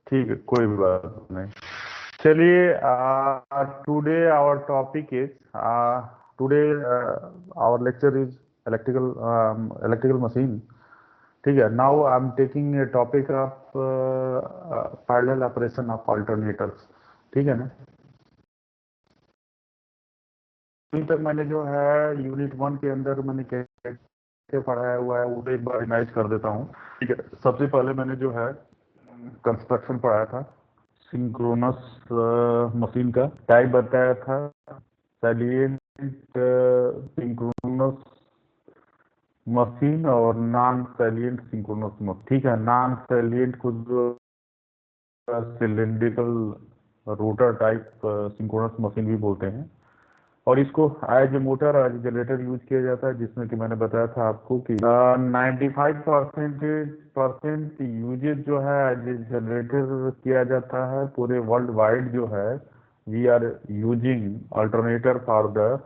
ठीक है, कोई बात नहीं। चलिए, today our topic is, today our lecture is electrical electrical machine. ठीक है, now I am taking a topic of parallel operation of alternators. ठीक है ना। अभी तक मैंने जो है यूनिट 1 के अंदर मैंने कैसे पढ़ाया हुआ है वो एक बार रिवाइज कर देता हूँ। ठीक है, सबसे पहले मैंने जो है कंस्ट्रक्शन पढ़ाया था, सिंक्रोनस मशीन का टाइप बताया था, सैलिएंट सिंक्रोनस मशीन और नॉन सैलिएंट सिंक्रोनस मशीन। ठीक है, नॉन सैलिएंट को जो cylindrical rotor type synchronous machine भी बोलते हैं, और इसको as a motor as generator use किया जाता है, जिसमें कि मैंने बताया था आपको कि 95% यूजेज जो है एज ए जनरेटर किया जाता है पूरे वर्ल्ड वाइड जो है। We are using alternator for the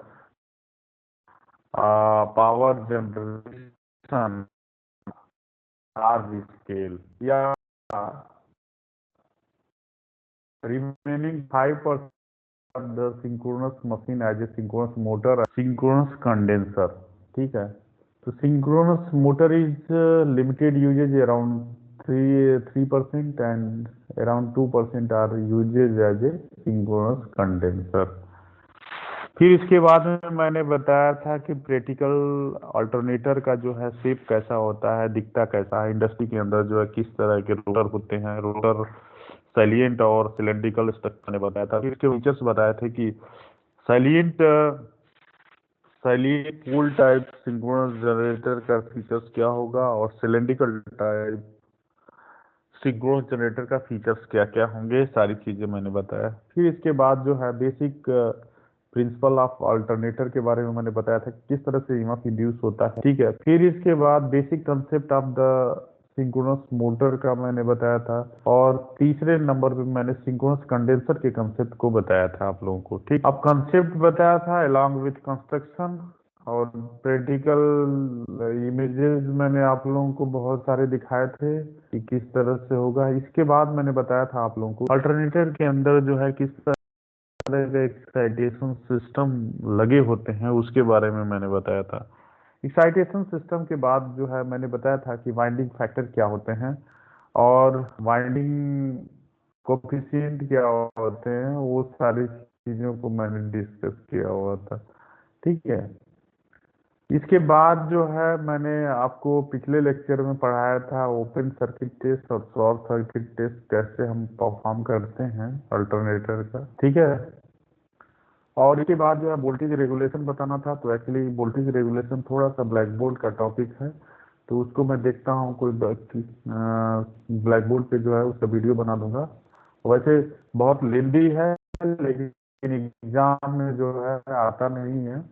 power generation large scale, या remaining 5% the synchronous machine as a synchronous motor, synchronous condenser. ठीक है, तो synchronous motor is limited uses around 3% and around 2% are uses as a synchronous condenser. फिर इसके बाद में मैंने बताया था कि प्रैक्टिकल अल्टरनेटर का जो है शेप कैसा होता है, दिखता कैसा है, इंडस्ट्री के अंदर जो है किस तरह के रोटर होते हैं, रोटर सैलिएंट और सिलेंड्रिकल स्ट्रक्चर ने बताया था। फिर इसके फीचर्स बताए थे कि salient salient pool type synchronous generator का फीचर्स क्या होगा, और सिलेंड्रिकल टाइप सिंक्रोनस जनरेटर का फीचर्स क्या क्या होंगे, सारी चीजें मैंने बताया। फिर इसके बाद जो है बेसिक प्रिंसिपल ऑफ अल्टरनेटर के बारे में मैंने बताया था कि किस तरह से ईएमएफ इंड्यूस होता है। ठीक है, फिर इसके बाद basic concept of the synchronous motor का मैंने बताया था, और तीसरे नंबर पे मैंने सिंक्रोनस कंडेंसर के कंसेप्ट को बताया था आप लोगों को। ठीक, अब कंसेप्ट बताया था अलॉन्ग विथ कंस्ट्रक्शन, और प्रैक्टिकल इमेजेस मैंने आप लोगों को बहुत सारे दिखाए थे कि किस तरह से होगा। इसके बाद मैंने बताया था आप लोगों को अल्टरनेटर के अंदर जो है किस तरह के एक्साइटेशन सिस्टम लगे होते हैं, उसके बारे में मैंने बताया था। एक्साइटेशन सिस्टम के बाद जो है मैंने बताया था कि वाइंडिंग फैक्टर क्या होते हैं, और वाइंडिंग कोफिशिएंट क्या होते हैं, वो सारी चीज़ों को मैंने डिस्कस किया हुआ था। ठीक है, इसके बाद जो है मैंने आपको पिछले लेक्चर में पढ़ाया था ओपन सर्किट टेस्ट और शॉर्ट सर्किट टेस्ट कैसे हम परफॉर्म करते हैं अल्टरनेटर का। ठीक है, और इसके बाद जो है वोल्टेज रेगुलेशन बताना था। तो एक्चुअली वोल्टेज रेगुलेशन थोड़ा सा ब्लैक बोर्ड का टॉपिक है, तो उसको मैं देखता हूँ कोई ब्लैक बोर्ड पे जो है उसका वीडियो बना दूंगा। वैसे बहुत लेंदी है, लेकिन एग्जाम में जो है आता नहीं है,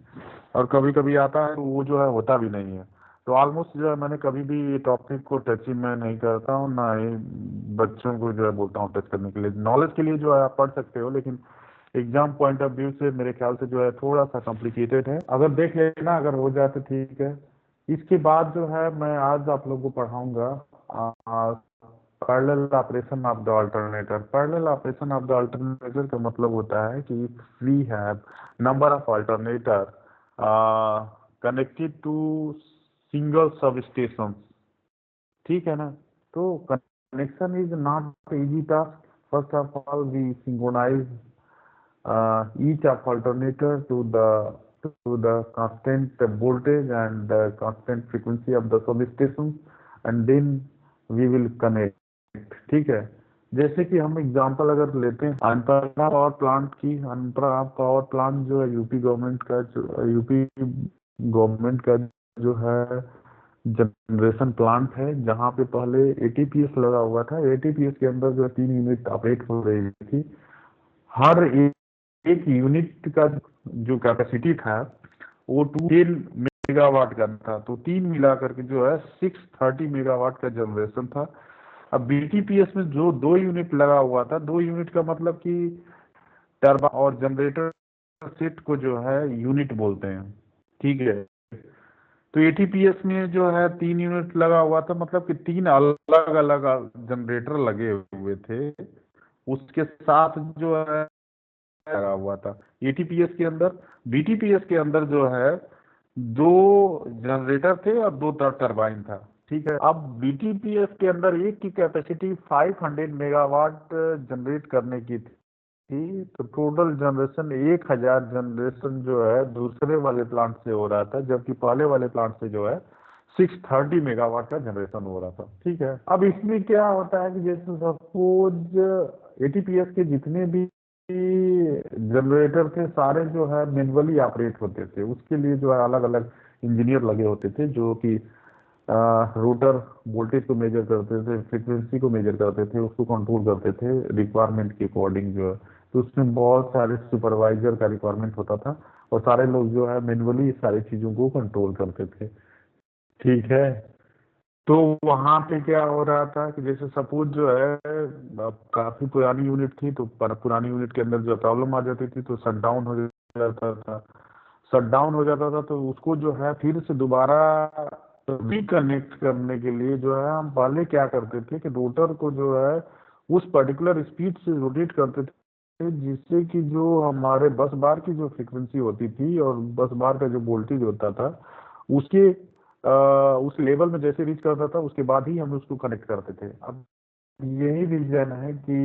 और कभी कभी आता है तो वो जो है होता भी नहीं है। तो ऑलमोस्ट जो है मैंने कभी भी ये टॉपिक को टच ही मैं नहीं करता हूँ, ना ही बच्चों को जो है बोलता हूँ टच करने के लिए। नॉलेज के लिए जो है आप पढ़ सकते हो, लेकिन एग्जाम पॉइंट ऑफ व्यू से मेरे ख्याल से जो है थोड़ा सा कॉम्प्लिकेटेड है। अगर देख लेना, अगर हो जाए तो ठीक है। इसके बाद जो है मैं आज आप लोगों को पढ़ाऊंगा parallel operation of the alternator. Parallel operation of the alternator का मतलब होता है कि we have number of alternator connected to single sub station. ठीक है ना, तो connection is not easy task. First of all we synchronize each of alternator to the constant voltage and the constant frequency of the substation, and then we will connect। ठीक है, जैसे कि हम example अगर लेते हैं अनपरा पावर प्लांट की, Anpara power plant जो है यूपी गवर्नमेंट का जो है जनरेशन प्लांट है, जहाँ पे पहले एटीपीएस लगा हुआ था। एटीपीएस के अंदर जो 3 यूनिट ऑपरेट हो रही थी। हर एक यूनिट का जो कैपेसिटी था वो 10 मेगावाट का था, तो 3 मिला करके जो है 630 मेगावाट का जनरेशन था। अब बीटीपीएस में जो 2 यूनिट लगा हुआ था, 2 यूनिट का मतलब कि टरबाइन और जनरेटर सेट को जो है यूनिट बोलते हैं। ठीक है, तो एटीपीएस में जो है 3 यूनिट लगा हुआ था, मतलब कि 3 अलग अलग जनरेटर लगे हुए थे, उसके साथ जो है लगा हुआ था एटीपीएस के अंदर। बीटीपीएस के अंदर जो है 2 जनरेटर थे और 2 टरबाइन था। ठीक है, अब बीटीपीएस के अंदर एक की कैपेसिटी 500 मेगावाट जनरेट करने की थी, तो टोटल जनरेशन 1000 जनरेशन जो है दूसरे वाले प्लांट से हो रहा था, जबकि पहले वाले प्लांट से जो है 630 मेगावाट का जनरेशन हो रहा था। ठीक है, अब इसमें क्या होता है कि जैसे सपोज एटीपीएस के जितने भी जनरेटर थे सारे जो है मैनुअली ऑपरेट होते थे, उसके लिए जो है अलग अलग इंजीनियर लगे होते थे जो कि रूटर वोल्टेज को मेजर करते थे, फ्रीक्वेंसी को मेजर करते थे, उसको कंट्रोल करते थे रिक्वायरमेंट के अकॉर्डिंग जो है। तो उसमें बहुत सारे सुपरवाइजर का रिक्वायरमेंट होता था और सारे लोग जो है मैनुअली सारी चीजों को कंट्रोल करते थे। ठीक है, तो वहां पे क्या हो रहा था कि जैसे सपोज जो है अब काफी पुरानी यूनिट थी, तो पुरानी यूनिट के अंदर जो प्रॉब्लम आ जाती थी तो शट डाउन हो जाता था। शट डाउन हो जाता था तो उसको जो है फिर से दोबारा रिकनेक्ट करने के लिए जो है हम पहले क्या करते थे कि रोटर को जो है उस पर्टिकुलर स्पीड से रोटेट करते थे, जिससे कि जो हमारे बस बार की जो फ्रीक्वेंसी होती थी और बस बार का जो वोल्टेज होता था उसके उस लेवल में जैसे रीच करता था उसके बाद ही हम उसको कनेक्ट करते थे। अब यही रीजन है कि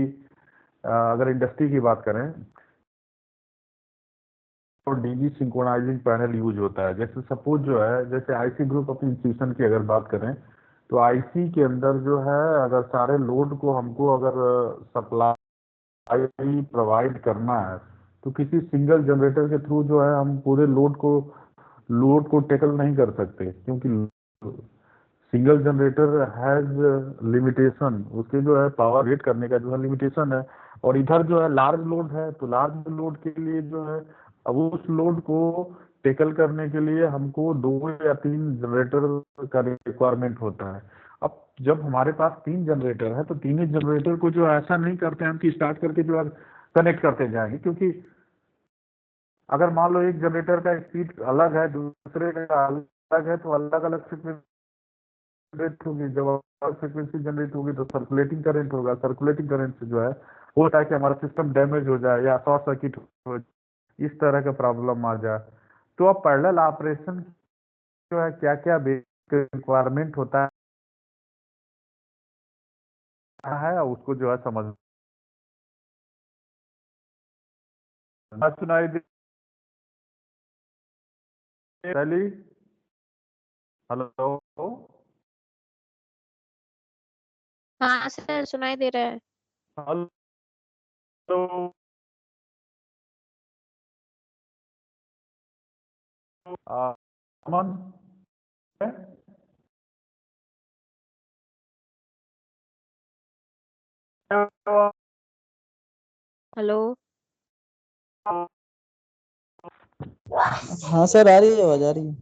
अगर इंडस्ट्री की बात करें और डीजी सिंक्रोनाइजिंग पैनल यूज होता है। जैसे सपोज जो है जैसे आईसी ग्रुप ऑफ इंस्टीट्यूशन की अगर बात करें तो आईसी के अंदर जो है अगर सारे लोड को हमको अगर सप्लाई प्रोवाइड करना है तो किसी सिंगल जनरेटर के थ्रू जो है हम पूरे लोड को टेकल नहीं कर सकते, क्योंकि सिंगल जनरेटर हैज लिमिटेशन, उसके जो है पावर रेट करने का जो है लिमिटेशन है। और इधर जो है लार्ज लोड है, तो लार्ज लोड के लिए जो है अब उस लोड को टेकल करने के लिए हमको 2 या 3 जनरेटर का रिक्वायरमेंट होता है। अब जब हमारे पास 3 जनरेटर है तो तीनों जनरेटर को जो ऐसा नहीं करते हम कि स्टार्ट करके जो है कनेक्ट करते जाएंगे, क्योंकि अगर मान लो एक जनरेटर का स्पीड अलग है दूसरे का अलग है तो अलग अलग जनरेट होगी। जब फ्रिक्वेंसी जनरेट होगी तो सर्कुलेटिंग करंट होगा, सर्कुलेटिंग करंट से जो है होता है कि हमारा सिस्टम डैमेज हो जाए या शॉर्ट सर्किट हो, इस तरह का प्रॉब्लम आ जाए। तो अब पैरेलल ऑपरेशन जो है क्या क्या रिक्वायरमेंट होता है उसको जो है समझ सुनाई दे रही। हेलो हाँ सर, सुनाई दे रहा है। हेलो अमन हेलो। हाँ सर, आ रही है, आवाज आ रही है।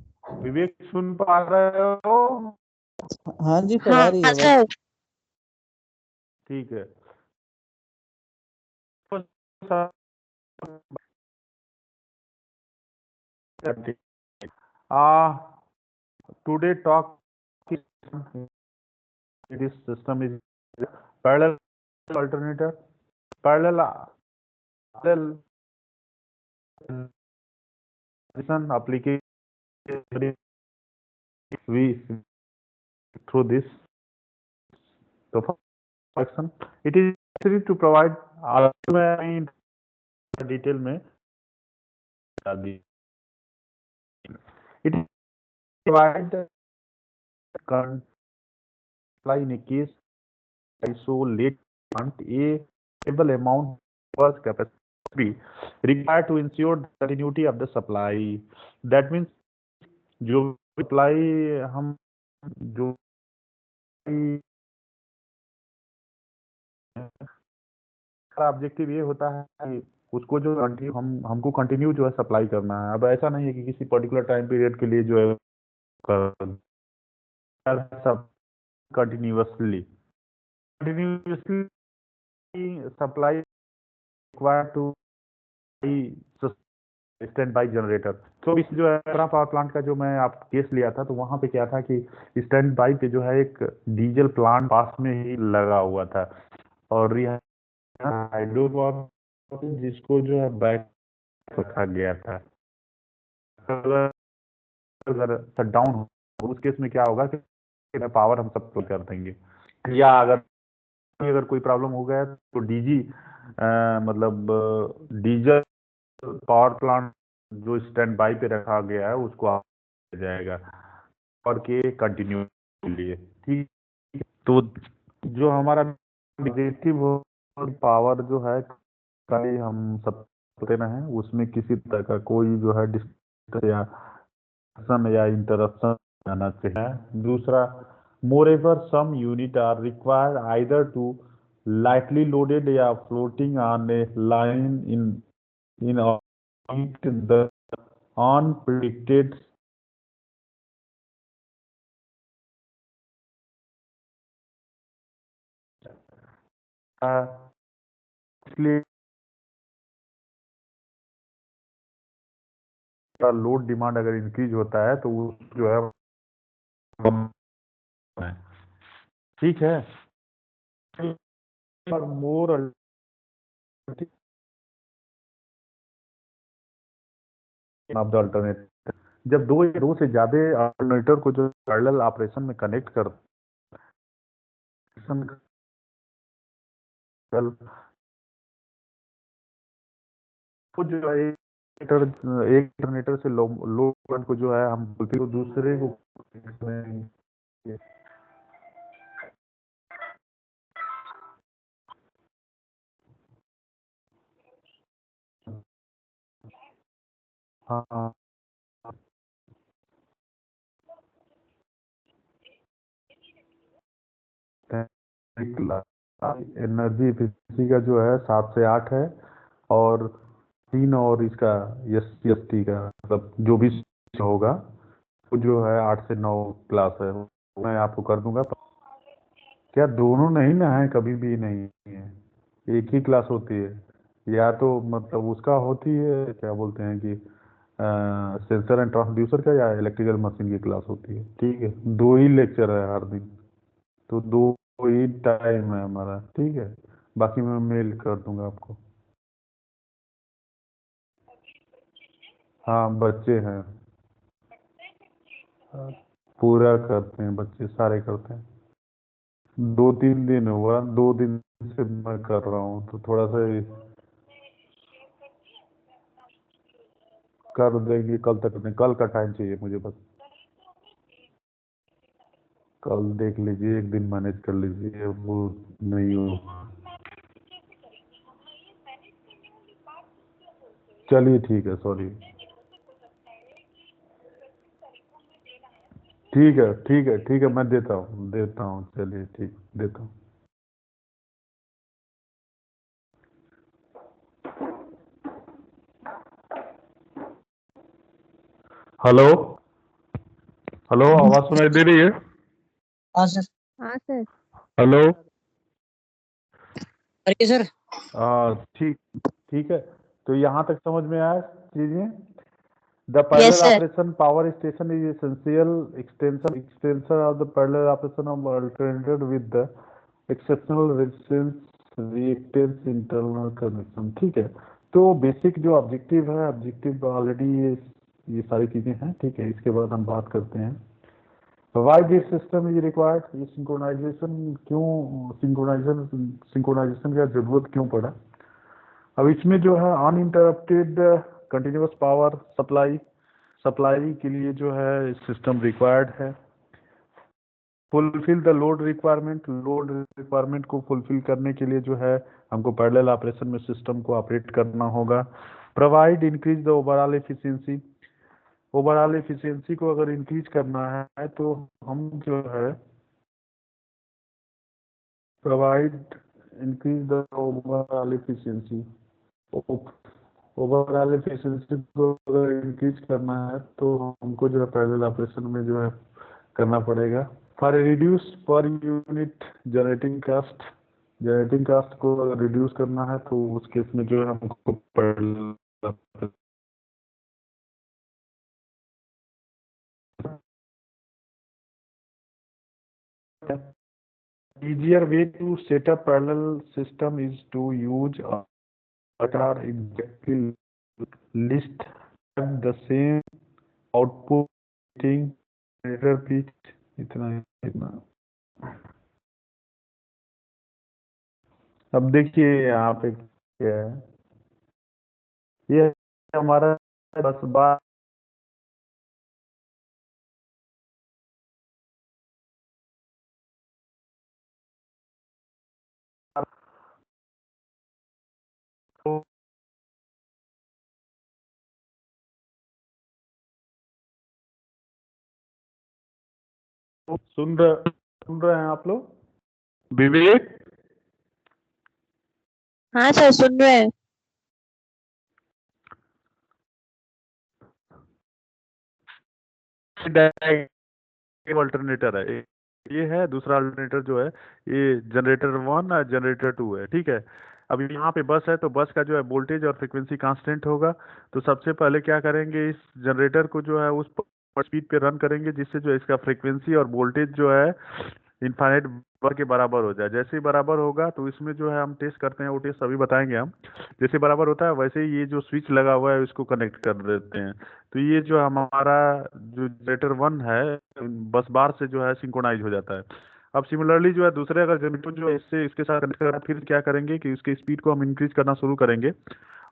विवेक सुन पा रहे हो? हाँ जी सर, आ हाँ रही है आवाज। सर। ठीक है, today talk this system is parallel alternator, parallel application. We through this the function it is necessary to provide में detail में it provide the current supply in a case isolate a stable amount was capacity required to ensure the continuity of the supply. That means जो supply हम जो objective ये होता है कि उसको जो हमको कंटिन्यू जो है सप्लाई करना है। अब ऐसा नहीं है कि किसी पर्टिकुलर टाइम पीरियड के लिए जो है सब continuously continuously supply required to stand by generator. तो इस जो है पावर प्लांट का जो मैं आप केस लिया था, तो वहां पे क्या था कि स्टैंड बाई पे जो है एक डीजल प्लांट पास में ही लगा हुआ था, और यह हाइड्रो पावर जिसको जो है बैक रखा गया था। अगर शट डाउन हो तो उस केस में क्या होगा कि पावर हम सब कर देंगे, या अगर कोई प्रॉब्लम हो गया तो मतलब डीजल पावर प्लांट जो स्टैंड बाई पे रखा गया है उसको आ जाएगा और के कंटिन्यू के लिए। ठीक, तो जो हमारा नेगेटिव पावर जो है कहीं हम सब लेना है, उसमें किसी तरह का कोई जो है डिस्ट्रक्शन या इंटरप्शन आना चाहिए। दूसरा, moreover some unit are required either to lightly loaded या floating on a line in the unpredicted इसलिए लोड डिमांड अगर इंक्रीज होता है तो वो जो है ठीक है। मोर ऑफ द अल्टरनेटर, जब दो या दो से ज्यादा अल्टरनेटर को जो पैरेलल ऑपरेशन में कनेक्ट कर तो जो है एक अल्टरनेटर से लो करंट को जो है हम बोलते हैं, तो दूसरे को हाँ एनर्जी एफिशिएंसी का जो है 7 से 8 है, और 3 और इसका एस टी का मतलब जो भी होगा वो जो है 8 से 9 क्लास है, मैं आपको कर दूंगा। क्या दोनों नहीं ना है? कभी भी नहीं है, एक ही क्लास होती है। या तो मतलब उसका होती है क्या बोलते हैं कि सेंसर एंड ट्रांसड्यूसर का, या इलेक्ट्रिकल मशीन की क्लास होती है। ठीक है, 2 ही लेक्चर है हर दिन, तो 2 ही टाइम है हमारा। ठीक है, बाकी मैं मेल कर दूंगा आपको। हाँ बच्चे हैं, पूरा करते हैं बच्चे, सारे करते हैं। 2-3 दिन हुआ, 2 दिन से मैं कर रहा हूँ, तो थोड़ा सा कर देंगे कल तक में। कल का टाइम चाहिए मुझे बस, कल देख लीजिए, एक दिन मैनेज कर लीजिए। वो नहीं हो, चलिए ठीक है, सॉरी। ठीक है ठीक है ठीक है, मैं देता हूँ, चलिए ठीक, देता हूँ। हेलो हेलो, आवाज सुनाई दे रही है? हाँ सर। हाँ सर। हेलो, अरे सर। ठीक ठीक है, तो यहाँ तक समझ में आया चीजें। The yes parallel sir. operation power station is essential extension of the parallel operation of alternator with the exceptional resistance reactance internal connection। ठीक है, तो बेसिक जो ऑब्जेक्टिव है, ऑब्जेक्टिव ऑलरेडी ये सारी चीजें हैं। ठीक है, इसके बाद हम बात करते हैं why this system is required. ये सिंक्रोनाइजेशन क्यों, सिंक्रोनाइजेशन का जरूरत क्यों पड़ा। अब इसमें जो है अनइंटरप्टेड कंटिन्यूअस पावर सप्लाई के लिए जो है सिस्टम रिक्वायर्ड है। फुलफिल द लोड रिक्वायरमेंट को फुलफिल करने के लिए जो है हमको पैरेलल ऑपरेशन में सिस्टम को ऑपरेट करना होगा। Provide increase the overall efficiency को अगर इंक्रीज करना है तो हम जो है provide increase the overall efficiency को अगर इंक्रीज करना है तो हमको जो है पैरेलल ऑपरेशन में जो है करना पड़ेगा। For reduce per unit generating cost को अगर रिड्यूस करना है तो उस केस में जो है हमको parallel easier way to set up parallel system is to use are exactly list have the same output thing generator pitch इतना। अब देखिए यहाँ पे क्या है, ये हमारा 10 बार सुन रहे हैं आप लोग? विवेक, हाँ सर सुन रहे हैं। अल्टरनेटर है ये है, दूसरा अल्टरनेटर जो है ये जनरेटर 1 और जनरेटर 2 है, ठीक है। अब यहाँ पे बस है तो बस का जो है वोल्टेज और फ्रिक्वेंसी कांस्टेंट होगा। तो सबसे पहले क्या करेंगे, इस जनरेटर को जो है उस स्पीड पे रन करेंगे जिससे जो इसका फ्रिक्वेंसी और वोल्टेज जो है इनफाइनाइट बर के बराबर हो जाए। जैसे ही बराबर होगा तो इसमें जो है हम टेस्ट करते हैं, वो टेस्ट अभी बताएंगे हम। जैसे बराबर होता है वैसे ही ये जो स्विच लगा हुआ है इसको कनेक्ट कर देते हैं। तो ये जो हमारा जो जनरेटर 1 है बस बार से जो है सिंक्रोनाइज हो जाता है। अब सिमिलरली जो है दूसरे अगर जनरेटर जो है इससे इसके साथ कनेक्ट करा, फिर क्या करेंगे कि उसकी स्पीड को हम इंक्रीज करना शुरू करेंगे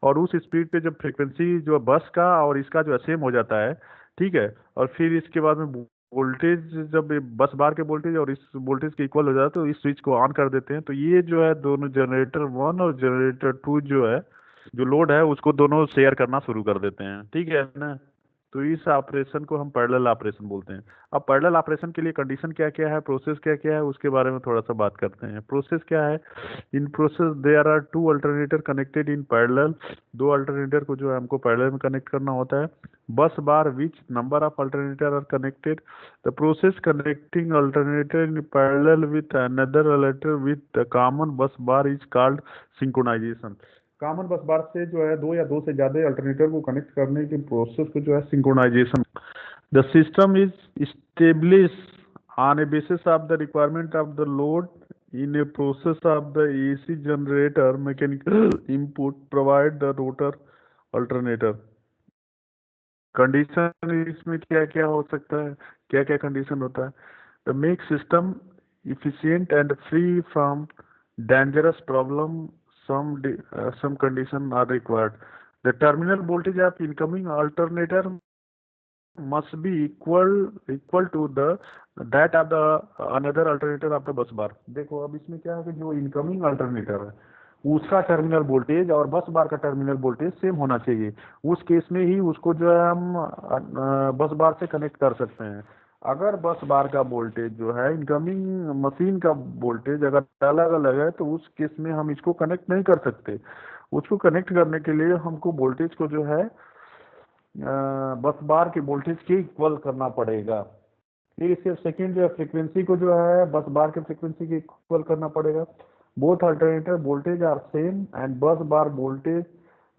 और उस स्पीड पे जब फ्रिक्वेंसी जो बस का और इसका जो है सेम हो जाता है, ठीक है, और फिर इसके बाद में वोल्टेज जब ये बस बार के वोल्टेज और इस वोल्टेज के इक्वल हो जाता है तो इस स्विच को ऑन कर देते हैं। तो ये जो है दोनों जनरेटर 1 और जनरेटर 2 जो है जो लोड है उसको दोनों शेयर करना शुरू कर देते हैं, ठीक है ना। तो इस ऑपरेशन को हम पैरेलल ऑपरेशन बोलते हैं। अब पैरेलल ऑपरेशन के लिए कंडीशन क्या क्या है, प्रोसेस क्या क्या है, उसके बारे में थोड़ा सा बात करते हैं। प्रोसेस क्या है, in process there are 2 alternator connected in parallel. 2 alternator को जो है हमको पैरेलल में कनेक्ट करना होता है। Bus bar which number of alternator are connected, the process connecting alternator in parallel with another alternator with the common bus bar is called synchronization. Common bus bar से जो है दो या दो से ज्यादा अल्टरनेटर को कनेक्ट करने के प्रोसेस को जो है synchronization. The system is establish on a basis of the requirement of the load in a process of the AC generator mechanical input provide the rotor alternator। Condition इसमें क्या क्या हो सकता है, क्या क्या कंडीशन होता है, the make system efficient and free from dangerous problem, some condition are required। The terminal voltage of incoming alternator must be equal to the that of the another alternator of the bus bar। देखो अब इसमें क्या है कि जो incoming alternator है उसका terminal voltage और बस बार का टर्मिनल वोल्टेज सेम होना चाहिए। उस केस में ही उसको जो है हम बस बार से कनेक्ट कर सकते हैं। अगर बस बार का वोल्टेज जो है इनकमिंग मशीन का वोल्टेज अगर अलग अलग है तो उस केस में हम इसको कनेक्ट नहीं कर सकते। उसको कनेक्ट करने के लिए हमको वोल्टेज को जो है बस बार के वोल्टेज के इक्वल करना पड़ेगा। फिर इसके सेकेंड जो है फ्रीक्वेंसी को जो है बस बार के फ्रीक्वेंसी के इक्वल करना पड़ेगा। Both alternator voltage are same and bus bar voltage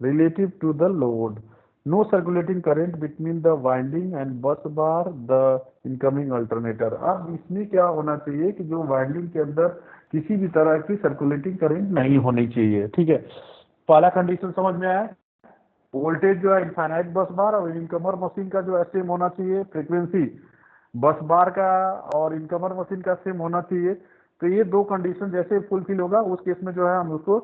relative to the load. No circulating current between the winding and bus bar the incoming alternator. अब इसमें क्या होना चाहिए कि जो वाइंडिंग के अंदर किसी भी तरह की सर्कुलेटिंग करंट नहीं होनी चाहिए, ठीक है। पहला कंडीशन समझ में आया, वोल्टेज जो है इनफाइनाइट बस बार और इनकमर मशीन का जो है सेम होना चाहिए, फ्रीक्वेंसी बस बार का और इनकमर मशीन का सेम होना चाहिए। तो ये दो कंडीशन जैसे फुलफिल होगा उस केस में जो है हम उसको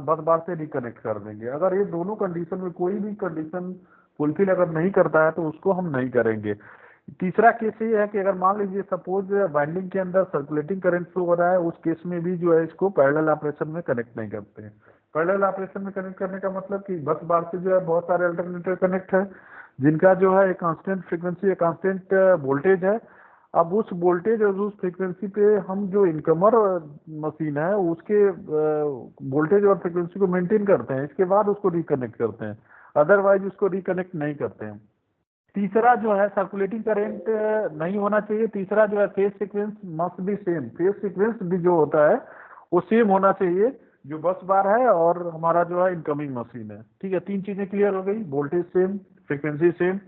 बस बार से रिकनेक्ट कर देंगे। अगर ये दोनों कंडीशन में कोई भी कंडीशन फुलफिल अगर नहीं करता है तो उसको हम नहीं करेंगे। तीसरा केस ये है कि अगर मान लीजिए सपोज वाइंडिंग के अंदर सर्कुलेटिंग करंट फ्लो हो रहा है, उस केस में भी जो है इसको पैरेलल ऑपरेशन में कनेक्ट नहीं करते हैं। पैरेलल ऑपरेशन में कनेक्ट करने का मतलब कि बस बार से जो है बहुत सारे अल्टरनेटर कनेक्ट है जिनका जो है एक कांस्टेंट फ्रीक्वेंसी एक कांस्टेंट वोल्टेज है। अब उस वोल्टेज और उस फ्रीक्वेंसी पे हम जो इनकमर मशीन है उसके वोल्टेज और फ्रीक्वेंसी को मेंटेन करते हैं, इसके बाद उसको रिकनेक्ट करते हैं, अदरवाइज उसको रिकनेक्ट नहीं करते हैं। तीसरा जो है सर्कुलेटिंग करंट नहीं होना चाहिए। तीसरा जो है phase sequence must be same. Phase sequence भी जो होता है वो सेम होना चाहिए जो बस बार है और हमारा जो है इनकमिंग मशीन है, ठीक है। तीन चीजें क्लियर हो गई, voltage same, frequency same,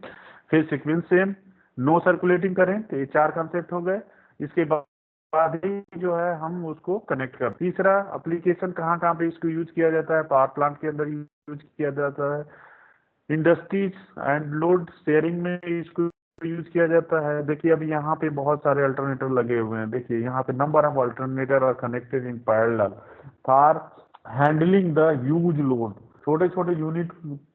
phase sequence same, no circulating current, ये चार कंसेप्ट हो गए। इसके बाद बाद ही जो है हम उसको कनेक्ट कर। तीसरा, एप्लीकेशन कहाँ कहाँ पे इसको यूज किया जाता है? पावर प्लांट के अंदर यूज किया जाता है, इंडस्ट्रीज एंड लोड शेयरिंग में इसको यूज किया जाता है। देखिए अभी यहाँ पे बहुत सारे अल्टरनेटर लगे हुए हैं। देखिए यहाँ पे number of alternator are connected in parallel for handling the huge load. छोटे छोटे यूनिट,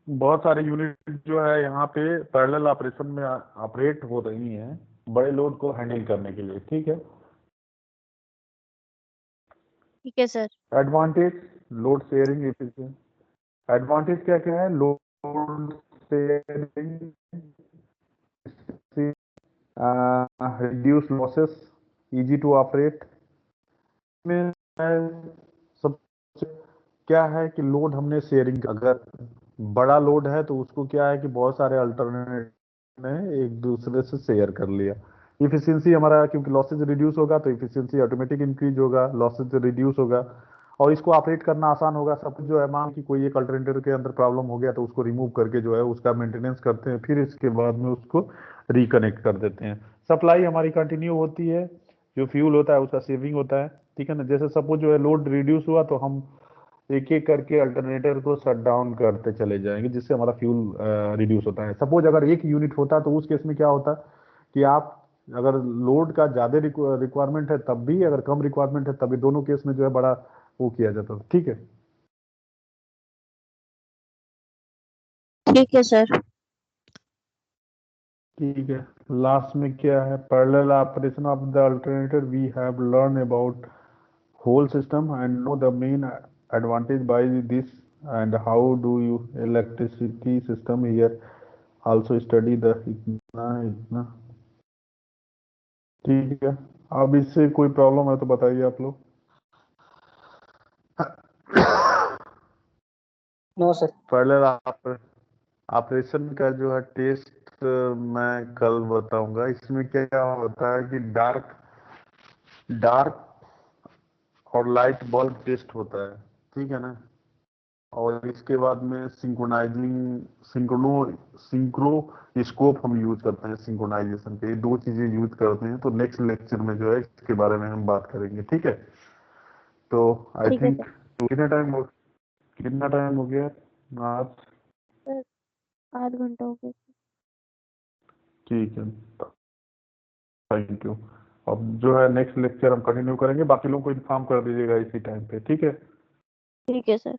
बहुत सारे यूनिट जो है यहाँ पे पैरेलल ऑपरेशन में ऑपरेट हो रही हैं बड़े लोड को हैंडल करने के लिए। ठीक है। ठीक है sir. Advantage load sharing efficiency. Advantage क्या क्या है? Load sharing, reduce losses, easy to operate। में सबसे क्या है कि लोड हमने शेयरिंग, अगर बड़ा लोड है तो उसको क्या है कि बहुत सारे अल्टरनेट ने एक दूसरे से शेयर कर लिया। इफिशियंसी हमारा, क्योंकि लॉसेज रिड्यूस होगा तो इफिशियंसी ऑटोमेटिक इंक्रीज होगा, लॉसेज रिड्यूस होगा और इसको ऑपरेट करना आसान होगा। सब कुछ जो है, मान कि कोई एक अल्टरनेटर के अंदर प्रॉब्लम हो गया तो उसको रिमूव करके जो है उसका मेंटेनेंस करते हैं, फिर इसके बाद में उसको रिकनेक्ट कर देते हैं। सप्लाई हमारी कंटिन्यू होती है, जो फ्यूल होता है उसका सेविंग होता है। ठीक है ना। जैसे सपोज जो है लोड रिड्यूस हुआ तो हम एक एक करके अल्टरनेटर को शट डाउन करते चले जाएंगे, जिससे हमारा फ्यूल रिड्यूस होता है। सपोज अगर एक यूनिट होता तो उस केस में क्या होता कि आप, अगर लोड का ज्यादा रिक्वायरमेंट है तब भी, अगर कम रिक्वायरमेंट है तब भी, दोनों केस में जो है बड़ा वो किया जाता है। ठीक है। ठीक है सर। ठीक है। लास्ट में क्या है? Parallel operation of the alternator. We have learn about whole system and know the main advantage by this and how do you electricity system here also study the इतना। ठीक है। अब इससे कोई प्रॉब्लम है तो बताइए आप लोग। No sir. पैरेलल ऑपरेशन का जो है टेस्ट मैं कल बताऊंगा। इसमें क्या होता है कि डार्क डार्क और लाइट बल्ब टेस्ट होता है। ठीक है ना। और इसके बाद में सिंक्रो स्कोप हम यूज करते हैं सिंक्रोनाइजेशन के। ये दो चीजें यूज करते हैं। तो नेक्स्ट लेक्चर में जो है इसके बारे में हम बात करेंगे। ठीक है। तो आई ठीक है थिंक सर। कितना टाइम हो गया आज? सर 8 घंटा हो गया। ठीक है। Thank you. अब जो है नेक्स्ट लेक्चर हम कंटिन्यू करेंगे। बाकी लोगों को इन्फॉर्म कर दीजिएगा इसी टाइम पे। ठीक है। ठीक है सर।